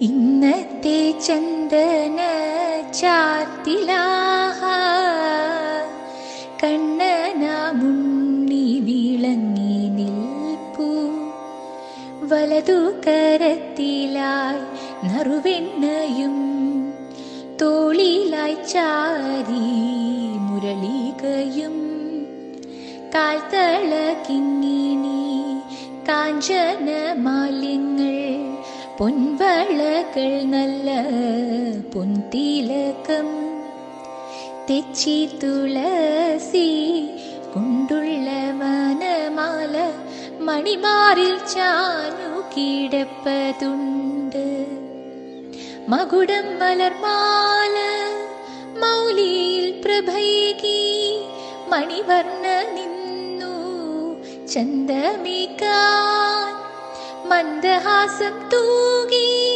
ഇന്നത്തെ ചന്ദന ചാർത്തിലാഹ കണ്ണനാമുണ്ണി വിളങ്ങി നിൽപ്പൂ. വലതു കരത്തിലായി നറുവെണ്ണയും തോളിലായി ചാരി മുരളികയും കാൽത്തള കിങ്ങിണി കാഞ്ചന മാലിന്യങ്ങൾ പൊൻവളകൾ നല്ല പൊൻതിലകം തെച്ചി തുളസി കൊണ്ടുള്ള വനമാല മണിമാറിൽ ചാനു കിടപ്പതുണ്ട്. മകുടം മലർമാല മൗലിയിൽ പ്രഭൈകി മണിവർണ്ണ നിന്നു ചന്ദമിക്കാൻ മന്ദഹാസം തൂകി.